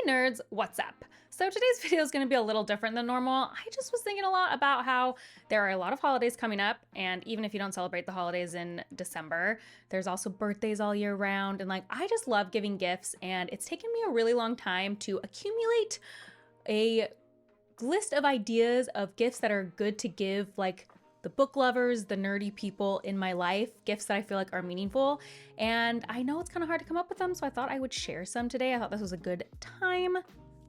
nerds, what's up? So today's video is going to be a little different than normal. I just was thinking a lot about how there are a lot of holidays coming up, and even if you don't celebrate the holidays in December, there's also birthdays all year round, and I just love giving gifts, and it's taken me a really long time to accumulate a list of ideas of gifts that are good to give, like the book lovers, the nerdy people in my life, gifts that I feel like are meaningful. And I know it's kind of hard to come up with them, so I thought I would share some today. I thought this was a good time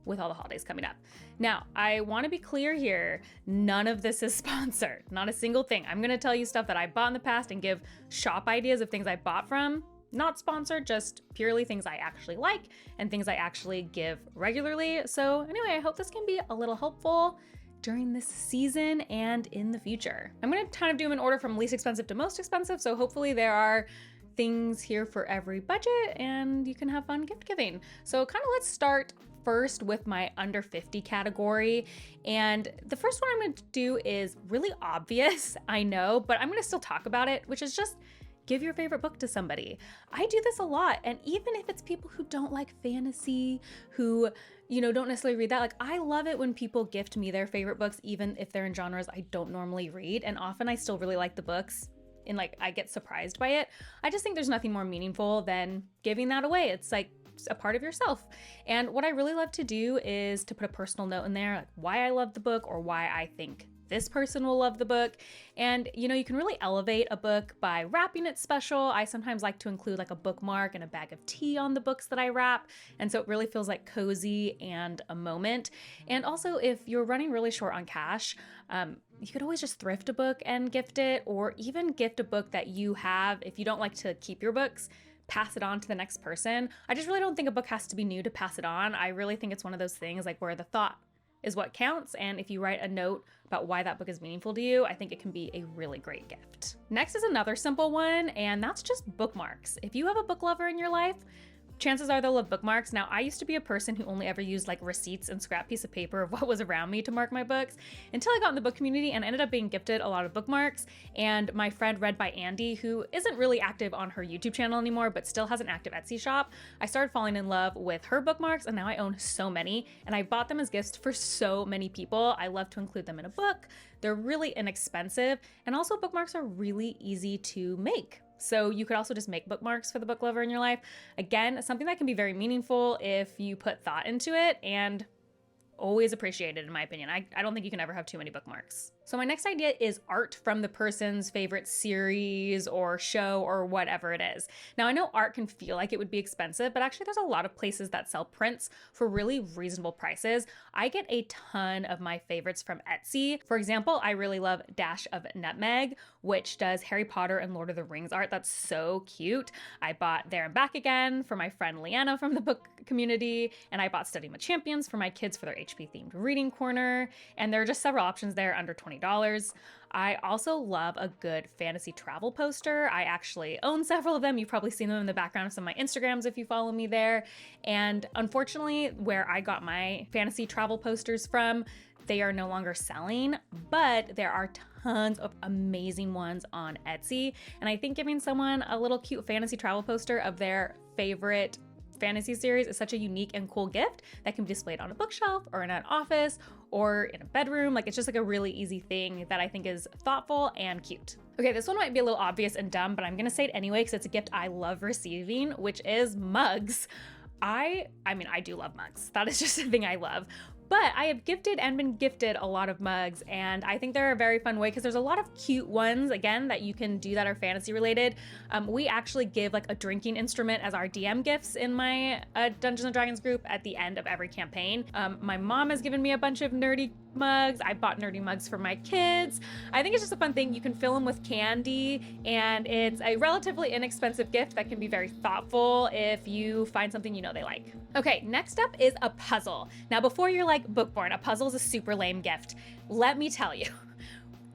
with all the holidays coming up. Now, I want to be clear here. None of this is sponsored, not a single thing. I'm going to tell you stuff that I bought in the past and give shop ideas of things I bought from. Not sponsored, just purely things I actually like and things I actually give regularly. So anyway, I hope this can be a little helpful during this season and in the future. I'm gonna kind of do them in order from least expensive to most expensive, so hopefully there are things here for every budget and you can have fun gift giving. So kind of let's start first with my under 50 category. And the first one I'm gonna do is really obvious, I know, but I'm gonna still talk about it, which is just give your favorite book to somebody. I do this a lot, and even if it's people who don't like fantasy, who, don't necessarily read that, I love it when people gift me their favorite books, even if they're in genres I don't normally read, and often I still really like the books, and I get surprised by it. I just think there's nothing more meaningful than giving that away. It's like a part of yourself. And what I really love to do is to put a personal note in there, like why I love the book or why I think this person will love the book. And you can really elevate a book by wrapping it special. I sometimes like to include a bookmark and a bag of tea on the books that I wrap. And so it really feels like cozy and a moment. And also if you're running really short on cash, you could always just thrift a book and gift it, or even gift a book that you have. If you don't like to keep your books, pass it on to the next person. I just really don't think a book has to be new to pass it on. I really think it's one of those things where the thought is what counts. And if you write a note about why that book is meaningful to you, I think it can be a really great gift. Next is another simple one, and that's just bookmarks. If you have a book lover in your life, chances are they'll love bookmarks. Now, I used to be a person who only ever used receipts and scrap piece of paper of what was around me to mark my books until I got in the book community and ended up being gifted a lot of bookmarks. And my friend Read by Andy, who isn't really active on her YouTube channel anymore, but still has an active Etsy shop, I started falling in love with her bookmarks, and now I own so many, and I bought them as gifts for so many people. I love to include them in a book. They're really inexpensive, and also bookmarks are really easy to make. So you could also just make bookmarks for the book lover in your life. Again, something that can be very meaningful if you put thought into it, and always appreciated in my opinion. I don't think you can ever have too many bookmarks. So my next idea is art from the person's favorite series or show or whatever it is. Now I know art can feel like it would be expensive, but actually there's a lot of places that sell prints for really reasonable prices. I get a ton of my favorites from Etsy. For example, I really love Dash of Nutmeg, which does Harry Potter and Lord of the Rings art. That's so cute. I bought There and Back Again for my friend Leanna from the book community, and I bought Studying with Champions for my kids for their HP themed reading corner. And there are just several options there under $20. I also love a good fantasy travel poster. I actually own several of them. You've probably seen them in the background of some of my Instagrams if you follow me there. And unfortunately, where I got my fantasy travel posters from, they are no longer selling, but there are tons of amazing ones on Etsy. And I think giving someone a little cute fantasy travel poster of their favorite fantasy series is such a unique and cool gift that can be displayed on a bookshelf or in an office or in a bedroom. It's just a really easy thing that I think is thoughtful and cute. Okay, this one might be a little obvious and dumb, but I'm gonna say it anyway because it's a gift I love receiving, which is mugs. I do love mugs. That is just a thing I love. But I have gifted and been gifted a lot of mugs, and I think they're a very fun way because there's a lot of cute ones, again, that you can do that are fantasy related. We actually give a drinking instrument as our DM gifts in my Dungeons & Dragons group at the end of every campaign. My mom has given me a bunch of nerdy mugs. I bought nerdy mugs for my kids. I think it's just a fun thing. You can fill them with candy, and it's a relatively inexpensive gift that can be very thoughtful if you find something they like. Okay, next up is a puzzle. Now, before you're like, Bookborn, a puzzle is a super lame gift. Let me tell you,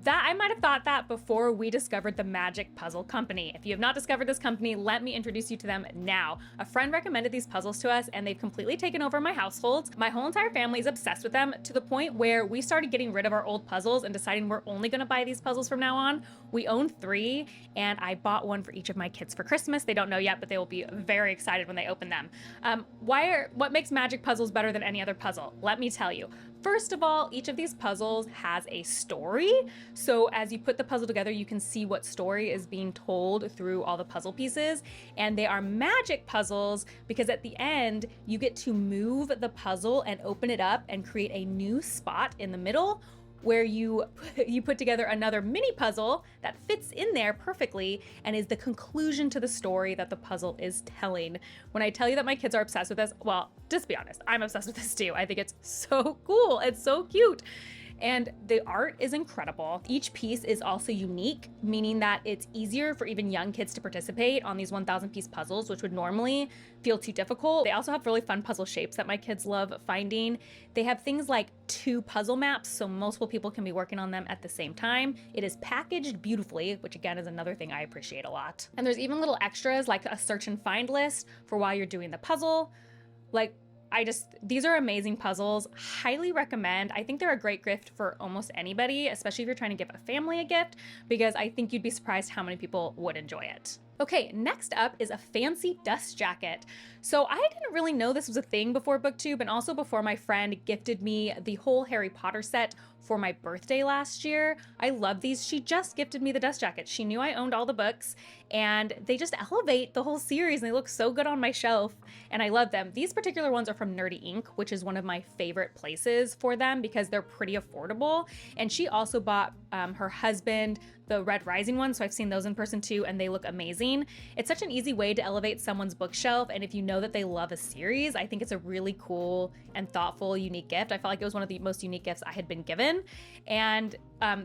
That I might have thought that before we discovered the Magic Puzzle Company. If you have not discovered this company, let me introduce you to them now. A friend recommended these puzzles to us and they've completely taken over my household. My whole entire family is obsessed with them to the point where we started getting rid of our old puzzles and deciding we're only gonna buy these puzzles from now on. We own 3 and I bought one for each of my kids for Christmas. They don't know yet, but they will be very excited when they open them. What makes Magic puzzles better than any other puzzle? Let me tell you. First of all, each of these puzzles has a story. So as you put the puzzle together, you can see what story is being told through all the puzzle pieces. And they are magic puzzles because at the end, you get to move the puzzle and open it up and create a new spot in the middle where you put together another mini puzzle that fits in there perfectly and is the conclusion to the story that the puzzle is telling. When I tell you that my kids are obsessed with this, well, just be honest, I'm obsessed with this too. I think it's so cool. It's so cute. And the art is incredible. Each piece is also unique, meaning that it's easier for even young kids to participate on these 1,000 piece puzzles, which would normally feel too difficult. They also have really fun puzzle shapes that my kids love finding. They have things like 2 puzzle maps, so multiple people can be working on them at the same time. It is packaged beautifully, which again is another thing I appreciate a lot. And there's even little extras like a search and find list for while you're doing the puzzle. These are amazing puzzles. Highly recommend. I think they're a great gift for almost anybody, especially if you're trying to give a family a gift, because I think you'd be surprised how many people would enjoy it. Okay, next up is a fancy dust jacket. So I didn't really know this was a thing before BookTube and also before my friend gifted me the whole Harry Potter set for my birthday last year. I love these. She just gifted me the dust jacket. She knew I owned all the books and they just elevate the whole series and they look so good on my shelf and I love them. These particular ones are from Nerdy Ink, which is one of my favorite places for them because they're pretty affordable. And she also bought her husband the Red Rising ones, so I've seen those in person too, and they look amazing. It's such an easy way to elevate someone's bookshelf, and if you know that they love a series, I think it's a really cool and thoughtful, unique gift. I felt like it was one of the most unique gifts I had been given, and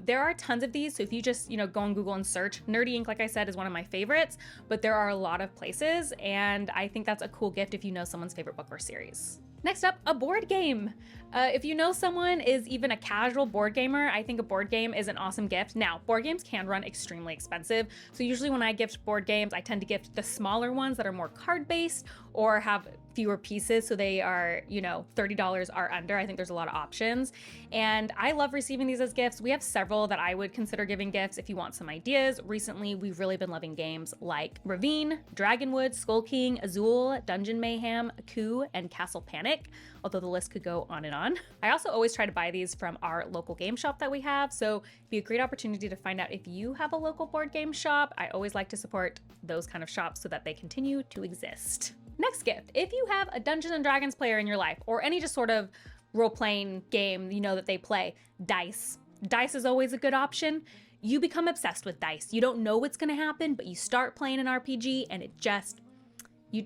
there are tons of these, so if you just go on Google and search, Nerdy Ink, like I said, is one of my favorites, but there are a lot of places, and I think that's a cool gift if you know someone's favorite book or series. Next up, a board game. If you know someone is even a casual board gamer, I think a board game is an awesome gift. Now, board games can run extremely expensive. So usually when I gift board games, I tend to gift the smaller ones that are more card-based or have fewer pieces. So they are, $30 or under. I think there's a lot of options. And I love receiving these as gifts. We have several that I would consider giving gifts if you want some ideas. Recently, we've really been loving games like Ravine, Dragonwood, Skull King, Azul, Dungeon Mayhem, Coup, and Castle Panic, although the list could go on and on. I also always try to buy these from our local game shop that we have, so it'd be a great opportunity to find out if you have a local board game shop. I always like to support those kind of shops so that they continue to exist. Next gift, if you have a Dungeons and Dragons player in your life or any just sort of role-playing game that they play, dice. Dice is always a good option. You become obsessed with dice. You don't know what's gonna happen, but you start playing an RPG and it just,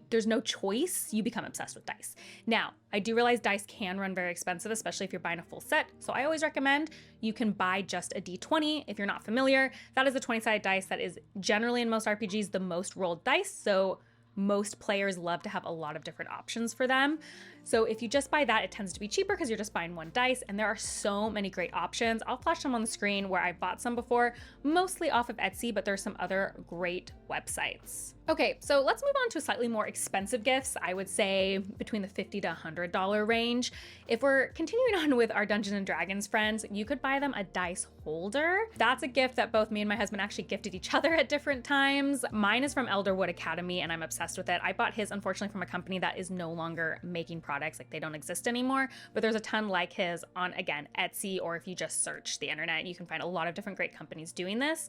there's no choice, you become obsessed with dice. Now, I do realize dice can run very expensive, especially if you're buying a full set. So I always recommend you can buy just a D20 if you're not familiar. That is a 20-sided dice that is generally in most RPGs the most rolled dice. So most players love to have a lot of different options for them. So if you just buy that, it tends to be cheaper because you're just buying one dice, and there are so many great options. I'll flash them on the screen where I bought some before, mostly off of Etsy, but there's some other great websites. Okay, so let's move on to slightly more expensive gifts. I would say between the $50 to $100 range. If we're continuing on with our Dungeons and Dragons friends, you could buy them a dice holder. That's a gift that both me and my husband actually gifted each other at different times. Mine is from Elderwood Academy and I'm obsessed with it. I bought his, unfortunately, from a company that is no longer making products, like they don't exist anymore, but there's a ton like his on, again, Etsy, or if you just search the internet, you can find a lot of different great companies doing this.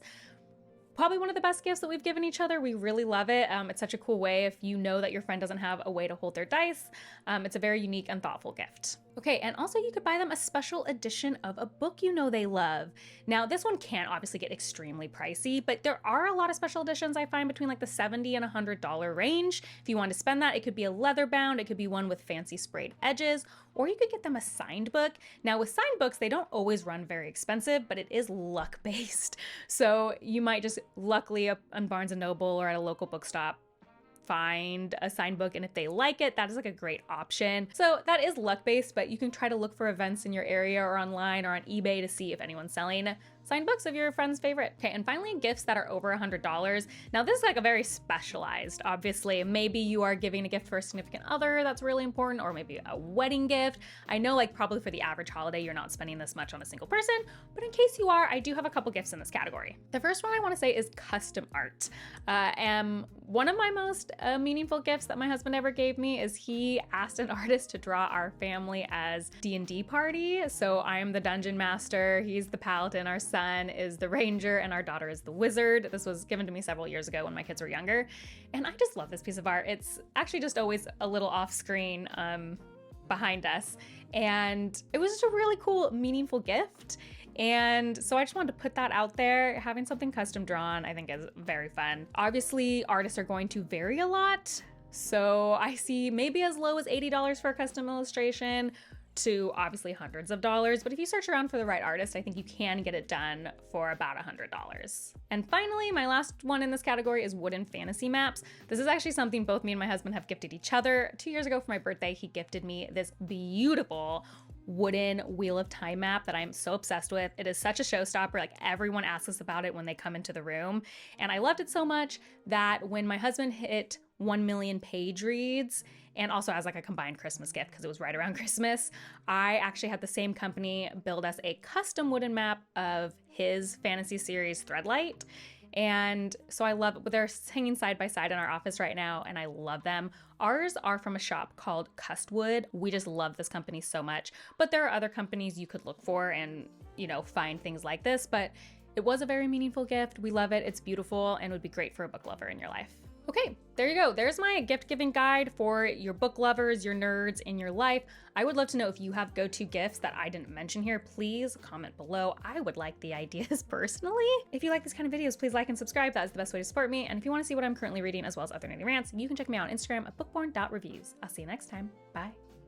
Probably one of the best gifts that we've given each other. We really love it. It's such a cool way if you know that your friend doesn't have a way to hold their dice. It's a very unique and thoughtful gift. Okay, and also you could buy them a special edition of a book they love. Now, this one can obviously get extremely pricey, but there are a lot of special editions I find between like the $70 and $100 range. If you want to spend that, it could be a leather bound, it could be one with fancy sprayed edges, or you could get them a signed book. Now, with signed books, they don't always run very expensive, but it is luck-based. So you might just luckily on Barnes & Noble or at a local bookstop find a signed book, and if they like it, that is like a great option. So that is luck-based, but you can try to look for events in your area or online or on eBay to see if anyone's selling signed books of your friend's favorite. Okay, and finally, gifts that are over $100. Now this is like a very specialized, obviously. Maybe you are giving a gift for a significant other that's really important, or maybe a wedding gift. I know like probably for the average holiday, you're not spending this much on a single person, but in case you are, I do have a couple gifts in this category. The first one I wanna say is custom art. One of my most meaningful gifts that my husband ever gave me is he asked an artist to draw our family as D&D party. So I am the dungeon master, he's the paladin, our son is the ranger, and our daughter is the wizard. This was given to me several years ago when my kids were younger. And I just love this piece of art. It's actually just always a little off screen behind us. And it was just a really cool, meaningful gift. And so I just wanted to put that out there. Having something custom drawn, I think is very fun. Obviously, artists are going to vary a lot. So I see maybe as low as $80 for a custom illustration to obviously hundreds of dollars. But if you search around for the right artist, I think you can get it done for about $100. And finally, my last one in this category is wooden fantasy maps. This is actually something both me and my husband have gifted each other. 2 years ago for my birthday, he gifted me this beautiful wooden Wheel of Time map that I'm so obsessed with. It is such a showstopper. Like everyone asks us about it when they come into the room. And I loved it so much that when my husband hit 1 million page reads, and also as like a combined Christmas gift because it was right around Christmas, I actually had the same company build us a custom wooden map of his fantasy series Threadlight. And so I love it. They're hanging side by side in our office right now, and I love them. Ours are from a shop called Custwood. We just love this company so much. But there are other companies you could look for and, you know, find things like this. But it was a very meaningful gift. We love it. It's beautiful and would be great for a book lover in your life. Okay, there you go. There's my gift giving guide for your book lovers, your nerds in your life. I would love to know if you have go-to gifts that I didn't mention here. Please comment below. I would like the ideas personally. If you like this kind of videos, please like and subscribe. That is the best way to support me. And if you want to see what I'm currently reading as well as other nerdy rants, you can check me out on Instagram at bookborn.reviews. I'll see you next time. Bye.